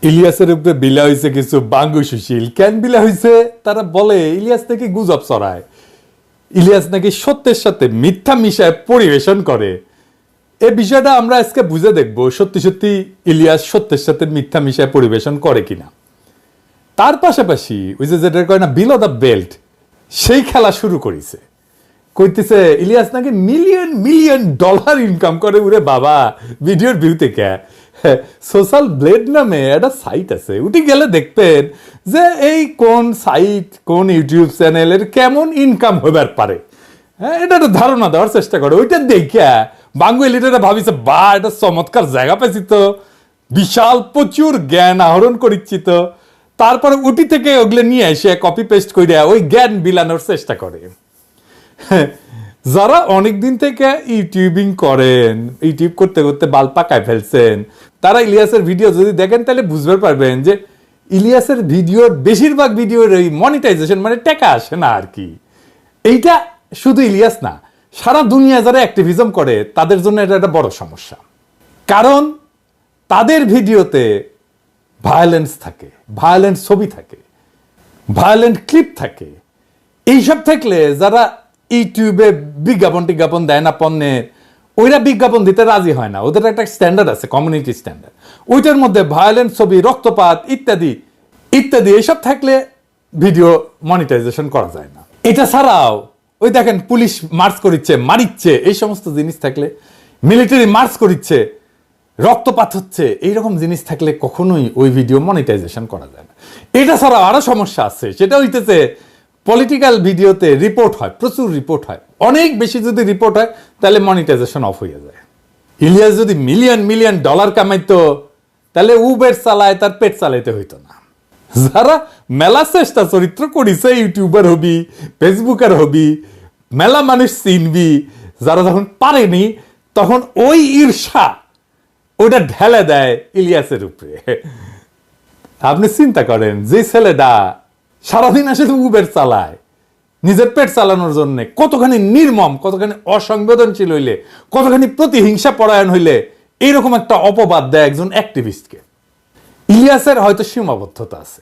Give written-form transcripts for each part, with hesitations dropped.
ইলিয়াসের উপরে বিলা হয়েছে কিছু বাঙ্গু সুশীল। কেন বিলা হয়েছে? তারা বলে ইলিয়াস নাকি গুজব ছড়ায়, ইলিয়াস নাকি সত্যের সাথে মিথ্যা মিশায় পরিবেশন করে। এই বিষয়টা আমরা আজকে বুঝে দেখব সত্যি সত্যি ইলিয়াস সত্যের সাথে মিথ্যা মিশায় পরিবেশন করে কিনা। তার পাশাপাশি ওই যে যেটা কয় না বিলো দ্য বেল্ট, সেই খেলা শুরু করেছে। কইতেছে ইলিয়াস নাকি মিলিয়ন মিলিয়ন ডলার ইনকাম করে। উরে বাবা, ভিডিওর ভিউ থেকে সোশ্যাল ব্লেড নামে একটা সাইট আছে, উঠে গেলে দেখবেন যে এই কোন সাইট কোন ইউটিউব চ্যানেলের কেমন ইনকাম হইবার পারে। হ্যাঁ, এটা একটা ধারণা দেওয়ার চেষ্টা করে। ওইটা দেখে বাঙ্গুলিটা ভাবিছে বা এটা চমৎকার জায়গা পাইছি তো, বিশাল প্রচুর জ্ঞান আহরণ করিচ্ছি তো। তারপরে উটি থেকে ওগুলো নিয়ে এসে কপি পেস্ট করে ওই জ্ঞান বিলানোর চেষ্টা করে। যারা অনেকদিন থেকে ইউটিউবিং করেন, ইউটিউব করতে করতে বাল পাকায় ফেলছেন, তারা ইলিয়াসের ভিডিও যদি দেখেন তাহলে বুঝতে পারবেন যে ইলিয়াসের ভিডিওর বেশিরভাগ ভিডিওর এই মনিটাইজেশন মানে টাকা আসে না আর কি। এইটা শুধু ইলিয়াস না, সারা দুনিয়া যারা অ্যাক্টিভিজম করে তাদের জন্য এটা একটা বড় সমস্যা। কারণ তাদের ভিডিওতে ভায়োলেন্স থাকে, ভায়োলেন্ট ছবি থাকে, ভায়োলেন্ট ক্লিপ থাকে। এইসব থাকলে যারা ইউটিউবে বিজ্ঞাপন দেয় না পণ্যের, ওইরা বিজ্ঞাপন দিতে রাজি হয় না। ওদের একটা স্ট্যান্ডার্ড আছে, কমিউনিটি স্ট্যান্ডার্ড। ওইটার মধ্যে ভায়োলেন্ট ছবি, রক্তপাত ইত্যাদি ইত্যাদি এইসব থাকলে ভিডিও মনিটাইজেশন করা যায় না। এটা ছাড়াও ওই দেখেন পুলিশ মার্চ করিচ্ছে, মারিচ্ছে, এই সমস্ত জিনিস থাকলে, মিলিটারি মার্চ করিচ্ছে, রক্তপাত হচ্ছে, এইরকম জিনিস থাকলে কখনোই ওই ভিডিও মনিটাইজেশন করা যায় না। এটা ছাড়াও আরো সমস্যা আছে, সেটা হইতেছে পলিটিক্যাল ভিডিওতে রিপোর্ট হয়, প্রচুর রিপোর্ট হয়। অনেক বেশি যদি রিপোর্ট হয় তাহলে মনিটাইজেশন অফ হয়ে যায়। ইলিয়াস যদি মিলিয়ন মিলিয়ন ডলার কামাইতো তাহলে উবের চালায়, তার পেট চালাইতে হইতো না। যারা মেলা চেষ্টা চরিত্র করিছে, ইউটিউবার হবি, ফেসবুকার হবি, মেলা মানুষ চিনবি, যারা যখন পারেনি তখন ওই ঈর্ষা ওটা ঢেলে দেয় ইলিয়াসের উপরে। আপনি চিন্তা করেন, যে ছেলেটা সারাদিন আসলে উবের চালায় নিজের পেট চালানোর জন্য, কতখানি নির্মম, কতখানি অসংবেদনশীল হইলে, কতখানি প্রতিহিংসা পরায়ণ হইলে এইরকম একটা অপবাদ দেয় একজন অ্যাক্টিভিস্টকে। ইলিয়াসের হয়তো সীমাবদ্ধতা আছে,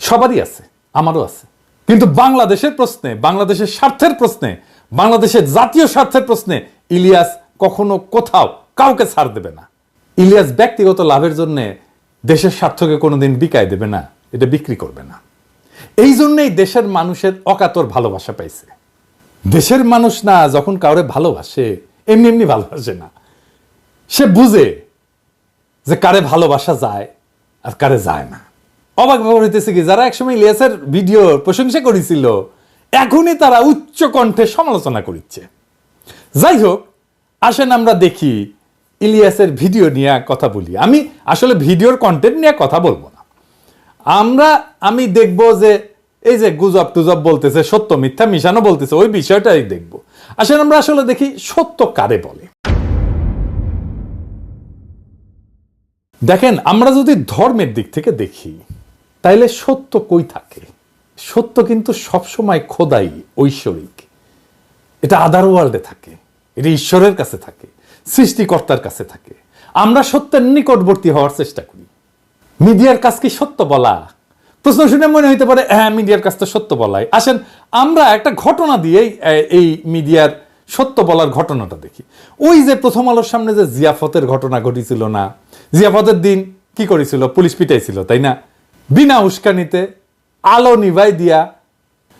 সবারই আছে, আমারও আছে। কিন্তু বাংলাদেশের প্রশ্নে, বাংলাদেশের স্বার্থের প্রশ্নে, বাংলাদেশের জাতীয় স্বার্থের প্রশ্নে ইলিয়াস কখনো কোথাও কাউকে ছাড় দেবে না। ইলিয়াস ব্যক্তিগত লাভের জন্য দেশের স্বার্থকে কোনোদিন বিকায় দেবে না, এটা বিক্রি করবে না। এই জন্যই দেশের মানুষের অকাতর ভালোবাসা পাইছে। দেশের মানুষ না যখন কাউরে ভালোবাসে এমনি এমনি ভালোবাসে না, সে বুঝে যে কারে ভালোবাসা যায় আর কারে যায় না। অবাক ব্যাপার হইতেছে কি, যারা একসময় ইলিয়াসের ভিডিও প্রশংসা করেছিল এখনই তারা উচ্চ কণ্ঠে সমালোচনা করছে। যাই হোক, আসেন আমরা দেখি ইলিয়াসের ভিডিও নিয়ে কথা বলি। আমি আসলে ভিডিওর কন্টেন্ট নিয়ে কথা বলবো না, আমি দেখব যে এই যে গুজব টুজব বলতেছে, সত্য মিথ্যা মিশানো বলতেছে, ওই বিষয়টাই দেখব। আসেন আমরা আসলে দেখি সত্য কারে বলে। দেখেন, আমরা যদি ধর্মের দিক থেকে দেখি তাইলে সত্য কই থাকে? সত্য কিন্তু সবসময় খোদাই, ঐশ্বরিক। এটা আদার ওয়ার্ল্ডে থাকে, এটা ঈশ্বরের কাছে থাকে, সৃষ্টিকর্তার কাছে থাকে। আমরা সত্যের নিকটবর্তী হওয়ার চেষ্টা করি। মিডিয়ার কাজ কি সত্য বলা? প্রশ্ন শুনে মনে হইতে পারে হ্যাঁ, মিডিয়ার কাজ তো সত্য বলাই। আসেন আমরা একটা ঘটনা দিয়ে এই মিডিয়ার সত্য বলার ঘটনাটা দেখি। ওই যে প্রথম আলোর সামনে যে জিয়াফতের ঘটনা ঘটেছিল না, জিয়াফতের দিন কি করেছিল? পুলিশ পিটাইছিল, তাই না? বিনা উস্কানিতে আলো নিভাই দিয়া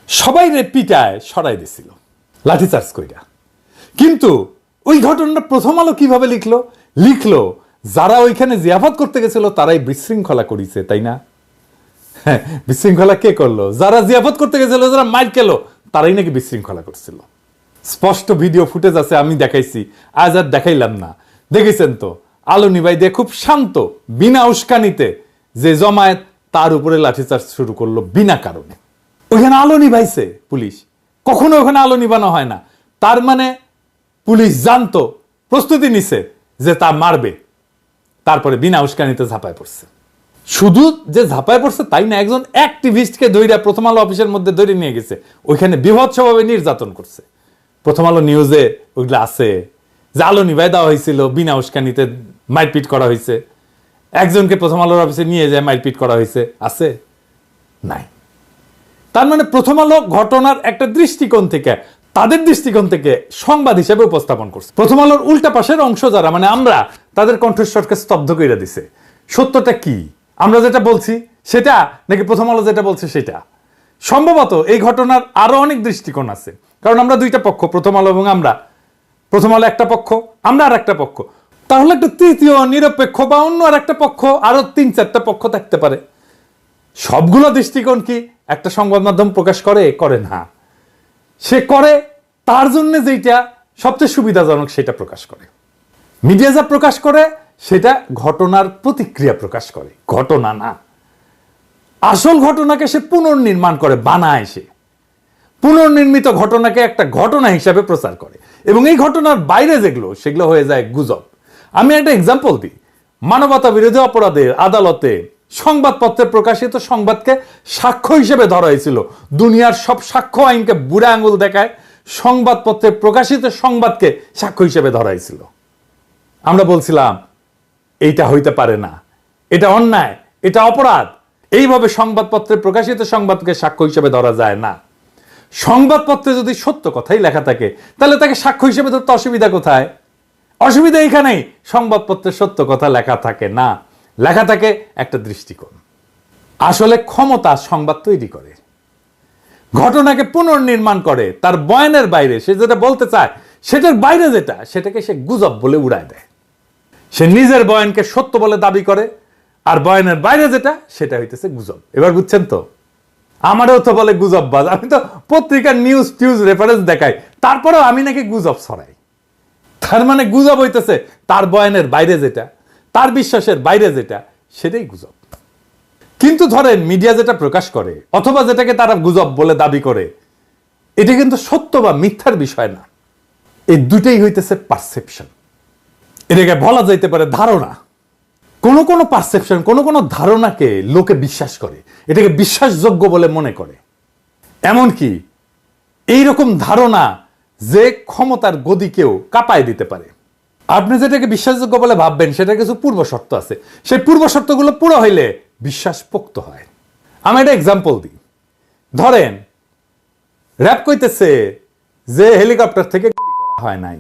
সবাই রে পিটায় সরাই দিছিল লাঠিচার্জ কইরা। কিন্তু ওই ঘটনাটা প্রথম আলো কিভাবে লিখলো যারা ওইখানে জিয়াফত করতে গেছিল তারাই বিশৃঙ্খলা করেছে, তাই না? হ্যাঁ, বিশৃঙ্খলা কে করলো? যারা জিয়াফত করতে গেছিল, যারা মাইর খেলো, তারাই নাকি বিশৃঙ্খলা করছিল। স্পষ্ট ভিডিও ফুটেজ আছে, আমি দেখাইছি, আজ আর দেখাইলাম না। দেখেছেন তো, আলো নিভাই দিয়ে খুব শান্ত, বিনা উস্কানিতে যে জমায়েত তার উপরে লাঠিচার্জ শুরু করলো বিনা কারণে। ওইখানে আলো নিভাইছে পুলিশ, কখনো ওখানে আলো নিভানো হয় না। তার মানে পুলিশ জানতো, প্রস্তুতি নিছে যে তা মারবে, তারপরে বিনা উস্কানিতে ঝাঁপায় পড়ছে। শুধু যে ঝাঁপায় পড়ছে তাই না, একজন অ্যাক্টিভিস্টকে ধইরা প্রথম আলো অফিসের মধ্যে ধরে নিয়ে গেছে, ওইখানে বিভৎসভাবে নির্যাতন করছে। প্রথম আলো নিউজে ওইগুলো আছে যে আলো নিভাই দেওয়া হয়েছিল, বিনা উস্কানিতে মারপিট করা হয়েছে। একজনকে প্রথম আলোর অফিসে নিয়ে যায় মারপিট করা হয়েছে? আছে? নাই। তার মানে প্রথম আলো ঘটনার একটা দৃষ্টিকোণ থেকে, তাদের দৃষ্টিকোণ থেকে সংবাদ হিসেবে উপস্থাপন করছে। প্রথম আলোর উল্টা পাশের অংশ যারা, মানে আমরা, তাদের কণ্ঠস্বরকে স্তব্ধ করে দিছে। সত্যটা কি? আমরা যেটা বলছি সেটা, নাকি প্রথম আলো যেটা বলছে সেটা? সম্ভবত এই ঘটনার আরো অনেক দৃষ্টিকোণ আছে, কারণ আমরা দুইটা পক্ষ, প্রথম আলো এবং আমরা। প্রথম আলো একটা পক্ষ, আমরা আর একটা পক্ষ। তাহলে একটা তৃতীয় নিরপেক্ষ বা অন্য আর একটা পক্ষ, আরো 3-4টা পক্ষ থাকতে পারে। সবগুলো দৃষ্টিকোণ কি একটা সংবাদ মাধ্যম প্রকাশ করে না? সে করে তার জন্য যেটা সবচেয়ে সুবিধাজনক সেটা প্রকাশ করে। মিডিয়া যা প্রকাশ করে সেটা ঘটনার প্রতিক্রিয়া প্রকাশ করে, ঘটনা না। আসল ঘটনাকে সে পুনর্নির্মাণ করে, বানায়। সে পুনর্নির্মিত ঘটনাকে একটা ঘটনা হিসাবে প্রচার করে, এবং এই ঘটনার বাইরে যেগুলো, সেগুলো হয়ে যায় গুজব। আমি একটা এক্সাম্পল দিই। মানবতা বিরোধী অপরাধের আদালতে সংবাদপত্রে প্রকাশিত সংবাদকে সাক্ষ্য হিসেবে ধরা হয়েছিল। দুনিয়ার সব সাক্ষ্য আইনকে বুড়া আঙুল দেখায় সংবাদপত্রে প্রকাশিত সংবাদকে সাক্ষ্য হিসেবে ধরা হয়েছিল। আমরা বলছিলাম এইটা হইতে পারে না, এটা অন্যায়, এটা অপরাধ। এইভাবে সংবাদপত্রে প্রকাশিত সংবাদকে সাক্ষ্য হিসেবে ধরা যায় না। সংবাদপত্রে যদি সত্য কথাই লেখা থাকে, তাহলে তাকে সাক্ষ্য হিসেবে ধরতে অসুবিধা কোথায়? অসুবিধা এইখানেই, সংবাদপত্রে সত্য কথা লেখা থাকে না, লেখা থাকে একটা দৃষ্টিকোণ। আসলে ক্ষমতা সংবাদ তৈরি করে, ঘটনাকে পুনর্নির্মাণ করে, তার বয়ানের বাইরে সে যেটা বলতে চায় সেটার বাইরে যেটা, সেটাকে সে গুজব বলে উড়ায় দেয়। সে নিজের বয়ানকে সত্য বলে দাবি করে, আর বয়ানের বাইরে যেটা সেটা হইতেছে গুজব। এবার বুঝছেন তো? আমারও তো বলে গুজববাজ। আমি তো পত্রিকার নিউজ টিউজ রেফারেন্স দেখাই, তারপরেও আমি নাকি গুজব ছড়াই। তার মানে গুজব হইতেছে তার বয়ানের বাইরে যেটা, তার বিশ্বাসের বাইরে যেটা, সেটাই গুজব। কিন্তু ধরেন মিডিয়া যেটা প্রকাশ করে, অথবা যেটাকে তারা গুজব বলে দাবি করে, এটা কিন্তু সত্য বা মিথ্যার বিষয় না। এই দুটেই হইতেছে পারসেপশন। এটাকে বলা যাইতে পারে ধারণা। কোনো কোনো পারসেপশন, কোনো কোনো ধারণাকে লোকে বিশ্বাস করে, এটাকে বিশ্বাসযোগ্য বলে মনে করে। এমনকি এইরকম ধারণা যে ক্ষমতার গদিকেও কাঁপায় দিতে পারে। আপনি যেটাকে বিশ্বাসযোগ্য বলে ভাববেন সেটা কিছু পূর্ব শর্ত আছে, সেই পূর্ব শর্তগুলো পুরো হইলে বিশ্বাস পোক্ত হয়। আমি একটা এক্সাম্পল দিই। ধরেন র‍্যাব কইতেছে যে হেলিকপ্টার থেকে গুলি করা হয় নাই,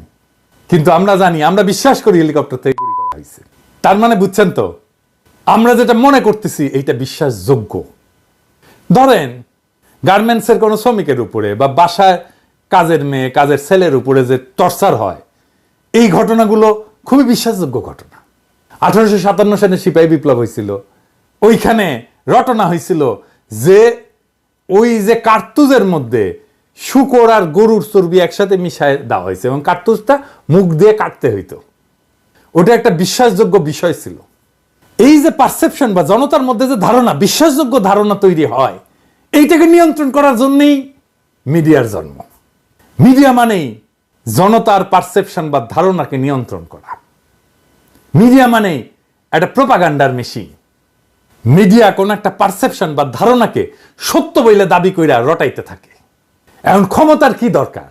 কিন্তু আমরা জানি, আমরা বিশ্বাস করি হেলিকপ্টার থেকে গুলি করা হয়েছে। তার মানে বুঝছেন তো, আমরা যেটা মনে করতেছি এইটা বিশ্বাসযোগ্য। ধরেন গার্মেন্টসের কোনো শ্রমিকের উপরে বা বাসায় কাজের মেয়ে, কাজের ছেলের উপরে যে টর্চার হয়, এই ঘটনাগুলো খুবই বিশ্বাসযোগ্য ঘটনা। 1857 সালে সিপাহী বিপ্লব হয়েছিল, ওইখানে রটনা হয়েছিল যে ওই যে কার্তুজের মধ্যে শূকর আর গরুর চর্বি একসাথে মিশায় দেওয়া হয়েছে, এবং কার্তুজটা মুখ দিয়ে কাটতে হইতো। ওটা একটা বিশ্বাসযোগ্য বিষয় ছিল। এই যে পারসেপশন বা জনতার মধ্যে যে ধারণা, বিশ্বাসযোগ্য ধারণা তৈরি হয়, এইটাকে নিয়ন্ত্রণ করার জন্যই মিডিয়ার জন্ম। মিডিয়া মানেই জনতার পারসেপশন বা ধারণাকে নিয়ন্ত্রণ করা। মিডিয়া মানেই একটা প্রোপাগান্ডার মেশিন। মিডিয়া কোন একটা পারসেপশন বা ধারণাকে সত্য বলে দাবি কইরা রটাইতে থাকে। এখন ক্ষমতার কি দরকার?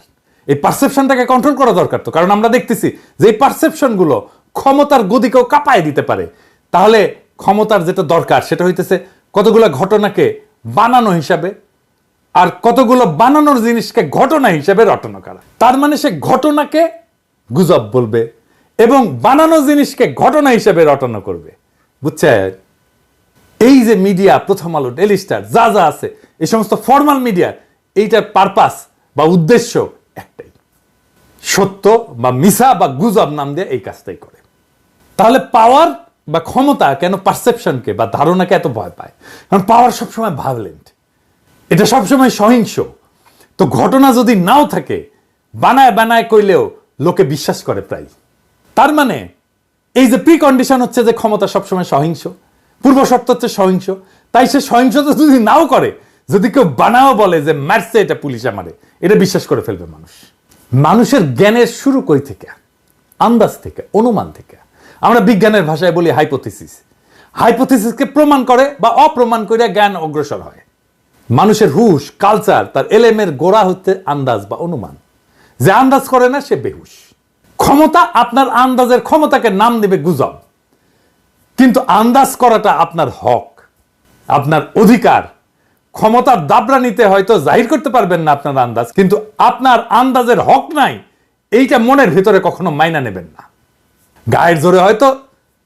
এই পারসেপশনটাকে কন্ট্রোল করা দরকার তো, কারণ আমরা দেখতেছি যে এই পারসেপশনগুলো ক্ষমতার গদিকেও কাঁপায় দিতে পারে। তাহলে ক্ষমতার যেটা দরকার সেটা হইতেছে কতগুলো ঘটনাকে বানানো হিসাবে, আর কতগুলো বানানোর জিনিসকে ঘটনা হিসেবে রটনা করা। তার মানে সে ঘটনাকে গুজব বলবে এবং বানানো জিনিসকে ঘটনা হিসেবে রটনা করবে। বুঝছেন? এই যে মিডিয়া, প্রথম আলো, ডেইলি স্টার, যা যা আছে, এই সমস্ত ফর্মাল মিডিয়া, এইটার পারপাস বা উদ্দেশ্য একটাই, সত্য বা মিছা বা গুজব নাম দিয়ে এই কাজটাই করে। তাহলে পাওয়ার বা ক্ষমতা কেন পারসেপশনকে বা ধারণাকে এত ভয় পায়? কারণ পাওয়ার সবসময় ভায়োলেন্ট, এটা সবসময় সহিংস। তো ঘটনা যদি নাও থাকে, বানায় বানায় কইলেও লোকে বিশ্বাস করে প্রায়। তার মানে এই যে প্রিকন্ডিশন হচ্ছে যে ক্ষমতা সবসময় সহিংস, পূর্ব শর্ত হচ্ছে সহিংস, তাই সে সহিংসতা যদি নাও করে, যদি কেউ বানাও বলে যে মারছে, এটা পুলিশে মারে, এটা বিশ্বাস করে ফেলবে মানুষ। মানুষের জ্ঞানের শুরু কই থেকে? আন্দাজ থেকে, অনুমান থেকে। আমরা বিজ্ঞানের ভাষায় বলি হাইপোথিসিস। হাইপোথিসিসকে প্রমাণ করে বা অপ্রমাণ করে জ্ঞান অগ্রসর হয়। মানুষের হুশ, কালচার, তার এলেমের গোড়া হচ্ছে আন্দাজ বা অনুমান। যে আন্দাজ করে না সে বেহুশ। ক্ষমতা আপনার আন্দাজের ক্ষমতাকে নাম দেবে গুজব। কিন্তু আন্দাজ করাটা আপনার হক, আপনার অধিকার। ক্ষমতার দাবরা নিতে হয়তো জাহির করতে পারবেন না আপনার আন্দাজ, কিন্তু আপনার আন্দাজের হক নাই এইটা মনের ভিতরে কখনো মাইনা নেবেন না। গায়ের জোরে হয়তো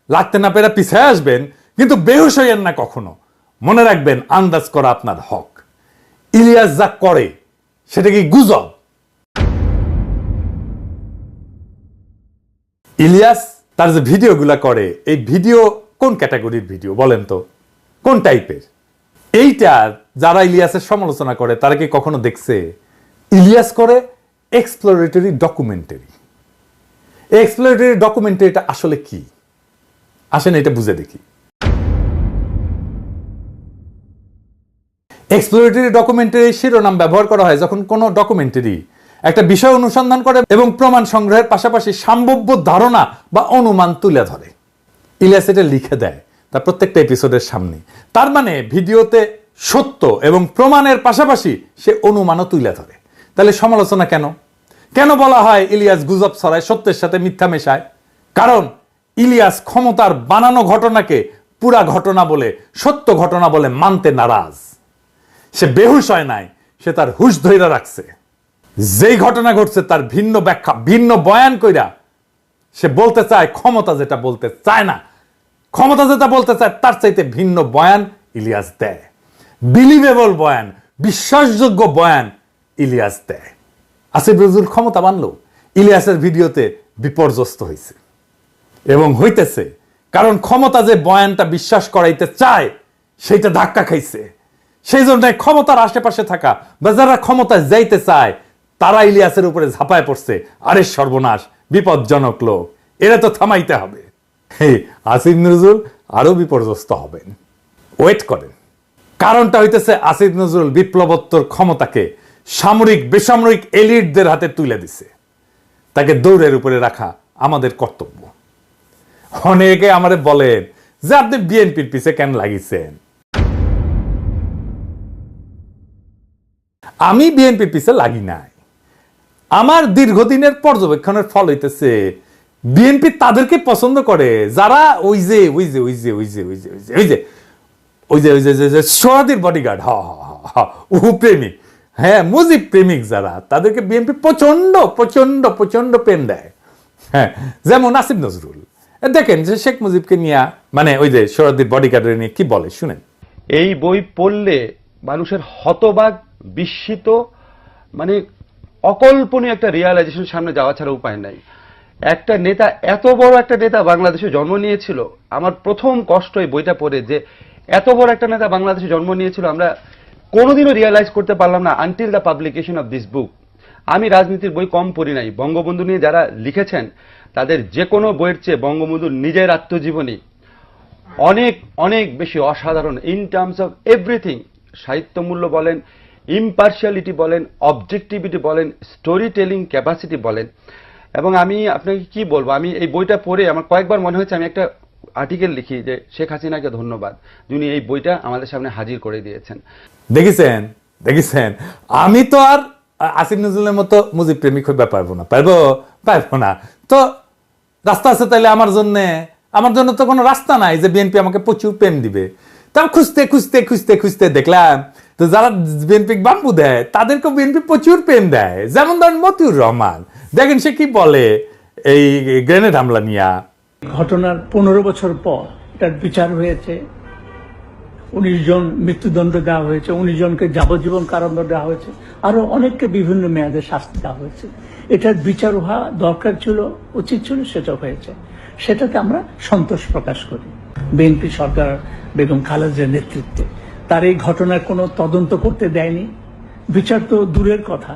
লাগতে না পেরে পিছিয়ে আসবেন, কিন্তু বেহুশ হইয়েন না কখনো। মনে রাখবেন আন্দাজ করা আপনার হক। ইলিয়াস যা করে সেটা কি গুজব? ইলিয়াস তার যে ভিডিওগুলা করে, এই ভিডিও কোন ক্যাটাগরির ভিডিও বলেন তো? কোন টাইপের? এইটা যারা ইলিয়াসের সমালোচনা করে তারা কি কখনো দেখছে? ইলিয়াস করে এক্সপ্লোরেটরি ডকুমেন্টারি। এক্সপ্লোরেটরি ডকুমেন্টারিটা আসলে কি? আসেন এটা বুঝে দেখি। এক্সপ্লোরেটরি ডকুমেন্টারি শিরোনাম ব্যবহার করা হয় যখন কোনো ডকুমেন্টারি একটা বিষয় অনুসন্ধান করে এবং প্রমাণ সংগ্রহের পাশাপাশি সম্ভাব্য ধারণা বা অনুমান তুলে ধরে। ইলিয়াস এটা লিখে দেয় তার প্রত্যেকটা এপিসোডের সামনে। তার মানে ভিডিওতে সত্য এবং প্রমাণের পাশাপাশি সে অনুমানও তুলে ধরে। তাহলে সমালোচনা কেন? কেন বলা হয় ইলিয়াস গুজব ছড়ায়, সত্যের সাথে মিথ্যা মেশায়? কারণ ইলিয়াস ক্ষমতার বানানো ঘটনাকে পুরা ঘটনা বলে, সত্য ঘটনা বলে মানতে নারাজ। সে বেহুশ হয় নাই, সে তার হুশ ধইরা রাখছে। যেই ঘটনা ঘটছে তার ভিন্ন ব্যাখ্যা, ভিন্ন বয়ান কইরা সে বলতে চায় ক্ষমতা যেটা বলতে চায় না। ক্ষমতা যেটা বলতে চায় তার চাইতে ভিন্ন বয়ান ইলিয়াস দেয়। বিলিভেবল বয়ান, বিশ্বাসযোগ্য বয়ান ইলিয়াস দেয়। আসিফ নজরুল ক্ষমতা বানলো, ইলিয়াসের ভিডিওতে বিপর্যস্ত হয়েছে এবং হইতেছে। কারণ ক্ষমতা যে বয়ানটা বিশ্বাস করাইতে চায় সেইটা ধাক্কা খাইছে। সেই জন্য ক্ষমতার আশেপাশে থাকা বা যারা ক্ষমতায় যাইতে চায় তারা ইলিয়াসের উপরে ঝাঁপায় পড়ছে। আরে সর্বনাশ, বিপজ্জনক লোক, এরা তো থামাইতে হবে। আসিফ নজরুল আরো বিপর্যস্ত হবেন, ওয়েট করেন। কারণটা হইতেছে আসিফ নজরুল বিপ্লবোত্তর ক্ষমতাকে সামরিক বেসামরিক এলিটদের হাতে তুলে দিছে। তাকে দৌড়ের উপরে রাখা আমাদের কর্তব্য। অনেকে আমারে বলেন যে আপনি বিএনপির পিছে কেন লাগিয়েছেন? আমি বিএনপির পিছে লাগি নাই। আমার দীর্ঘদিনের পর্যবেক্ষণের ফল হইতেছে বিএনপি তাদেরকে পছন্দ করে যারা ওই যে ওই যে ওই যে ওই যে ওই যে ওই যে ওই যে ওই যে ওই যে সোহাদির বডিগার্ড, ও প্রেমিক, হ্যাঁ মুজিব প্রেমিক যারা, তাদেরকে বিএনপি প্রচন্ড প্রচন্ড প্রচন্ড প্রেম দেয়। হ্যাঁ, যেমন আসিফ নজরুল দেখেন যে শেখ মুজিবকে নিয়ে, মানে ওই যে সোহাদির বডিগার্ডের নিয়ে কি বলে শুনেন। এই বই পড়লে মানুষের হতবাক, বিস্মিত, মানে অকল্পনীয় একটা রিয়ালাইজেশন সামনে যাওয়া ছাড়া উপায় নাই। একটা নেতা, এত বড় একটা নেতা বাংলাদেশে জন্ম নিয়েছিল। আমার প্রথম কষ্ট এই বইটা পড়ে যে এত বড় একটা নেতা বাংলাদেশে জন্ম নিয়েছিল, আমরা কোনোদিনও রিয়ালাইজ করতে পারলাম না until the publication of this book. আমি রাজনীতির বই কম পড়ি নাই, বঙ্গবন্ধু নিয়ে যারা লিখেছেন তাদের যে কোনো বইয়ের চেয়ে বঙ্গবন্ধুর নিজের আত্মজীবনী অনেক অনেক বেশি অসাধারণ ইন টার্মস অফ এভরিথিং। সাহিত্য মূল্য বলেন, ইম্পার্শিয়ালিটি বলেন, অবজেক্টিভিটি বলেন, স্টোরি টেলিং ক্যাপাসিটি বলেন। এবং আমি আপনাকে কি বলবো, আমি এই বইটা পড়ে আমার কয়েকবার মনে হয়েছে আমি একটা আর্টিকেল লিখি যে শেখ হাসিনাকে ধন্যবাদ, যিনি এই বইটা আমাদের সামনে হাজির করে দিয়েছেন। দেখেছেন দেখেছেন, আমি তো আর আসিফ নজরুলের মতো মুজিব প্রেমিক হইতে পারবো না, পারবো না। তো রাস্তা আছে তাইলে আমার জন্য তো কোনো রাস্তা নাই যে বিএনপি আমাকে প্রচুর প্রেম দিবে। তা খুঁজতে খুঁজতে খুঁজতে খুঁজতে দেখলাম তো যারা বিএনপি বাম্বু দেয় তাদেরকে বিএনপি প্রচুর প্রেম দেয়। যেমন ধরেন মতিউর রহমান, দেখেন সে কি বলে এই গ্রেনেড হামলা নিয়ে। ঘটনার 15 বছর পর এটার বিচার হয়েছে, 19 জন মৃত্যুদণ্ড দেওয়া হয়েছে, 19 জনকে যাবজ্জীবন কারাদণ্ড দেওয়া হয়েছে, আরো অনেককে বিভিন্ন মেয়াদে শাস্তি দেওয়া হয়েছে। এটার বিচার হওয়া দরকার ছিল, উচিত ছিল, সেটা হয়েছে। সেটাতে আমরা সন্তোষ প্রকাশ করি। বিএনপি সরকার বেগম খালেদার নেতৃত্বে তার এই ঘটনার কোনো তদন্ত করতে দেয়নি, বিচার তো দূরের কথা,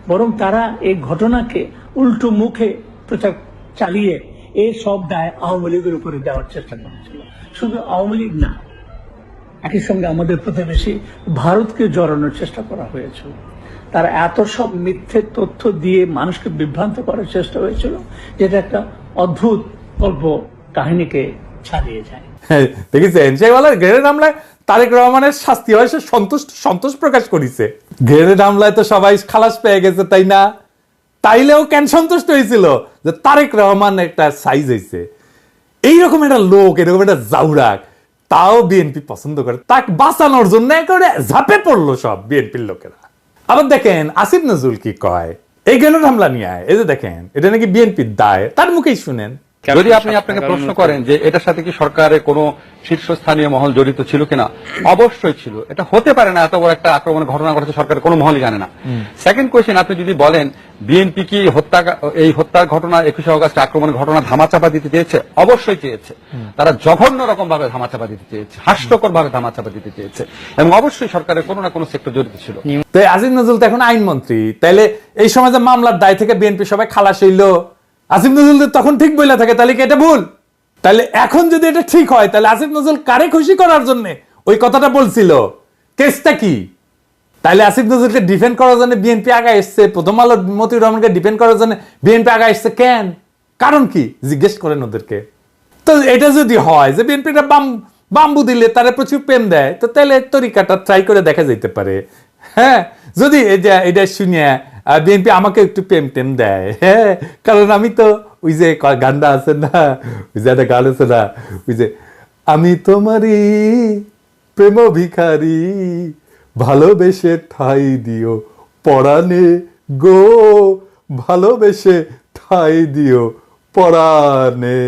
বরং তারা এই ঘটনাকে উল্টো মুখে প্রচার চালিয়ে এই সব দায় আওয়ামী লীগের উপরে দেওয়ার চেষ্টা করেছিল। শুধু আওয়ামী লীগ না, একই সঙ্গে আমাদের প্রতিবেশী ভারতকে জড়ানোর চেষ্টা করা হয়েছিল। তারা এত সব মিথ্যে তথ্য দিয়ে মানুষকে বিভ্রান্ত করার চেষ্টা হয়েছিল, যেটা একটা অদ্ভুত গল্প কাহিনীকে ছাড়িয়ে যায়। দেখেছেন সে বলে গ্রেনেড হামলায় তারেক রহমানের শাস্তি হয়, সে সন্তোষ প্রকাশ করেছে। গ্রেনেড হামলায় তো সবাই খালাস পেয়ে গেছে, তাই না? তাইলেও কেন সন্তুষ্ট হয়েছিল যে তারেক রহমান একটা সাইজ হয়েছে? এইরকম একটা লোক, এরকম একটা জাউরাক, তাও বিএনপি পছন্দ করে, তাকে বাঁচানোর জন্য করে ঝাঁপে পড়লো সব বিএনপির লোকেরা। আবার দেখেন আসিফ নজরুল কি কয় এই গ্রেনেড হামলা নিয়ে, এই যে দেখেন এটা নাকি বিএনপির দায়, তার মুখেই শুনেন। যদি আপনি আপনাকে প্রশ্ন করেন যে এটার সাথে কি সরকারের কোনো শীর্ষস্থানীয় মহল জড়িত ছিল কিনা, অবশ্যই ছিল। এটা হতে পারে না এত বড় একটা আক্রমণের ঘটনা ঘটেছে সরকারের কোনো মহলই জানে না। সেকেন্ড কোয়েশ্চেন, আপনি যদি বলেন বিএনপি কি এই হত্যার ঘটনা 21 আগস্ট আক্রমণের ঘটনা ধামাচাপা দিতে চেয়েছে, অবশ্যই চেয়েছে। তারা জঘন্য রকম ভাবে ধামাচাপা দিতে চেয়েছে, হাস্যকর ভাবে ধামাচাপা দিতে চেয়েছে, এবং অবশ্যই সরকারের কোনো না কোনো সেক্টর জড়িত ছিল। তো আসিফ নজরুল তো এখন আইনমন্ত্রী, তাইলে এই সময় যে মামলার দায় থেকে বিএনপি সবাই খালাস হইলো, আসিফ নজরুল তখন ঠিক বইলা থাকে, তাহলে কি এটা ভুল? তাহলে এখন যদি এটা ঠিক হয়, তাহলে আসিফ নজরুল কারে খুশি করার জন্য ওই কথাটা বলছিল? কেসটা কি? তাহলে আসিফ নজরুলকে ডিফেন্ড করার জন্য বিএনপি আগে এসছে, প্রথম আলো মতিউর রহমানকে ডিফেন্ড করার জন্য বিএনপি আগে এসছে কেন? কারণ কি জিজ্ঞেস করেন ওদেরকে। তো এটা যদি হয় যে বিএনপিটা বাম্বু দিলে তারা প্রচুর প্রেম দেয়, তো তাহলে তরিকাটা ট্রাই করে দেখা যেতে পারে। হ্যাঁ, যদি এটা শুনিয়া বিএনপি আমাকে একটু প্রেম টেম দেয়, হ্যাঁ, কারণ আমি তো ওই যে গানটা আছে না, ওই যে একটা গান আছে না, ওই যে আমি তোমারই প্রেম ভিখারি, ভালোবেসে ঠাই দিও পরাণে গো, ভালোবেসে ঠাই দিও পরাণে।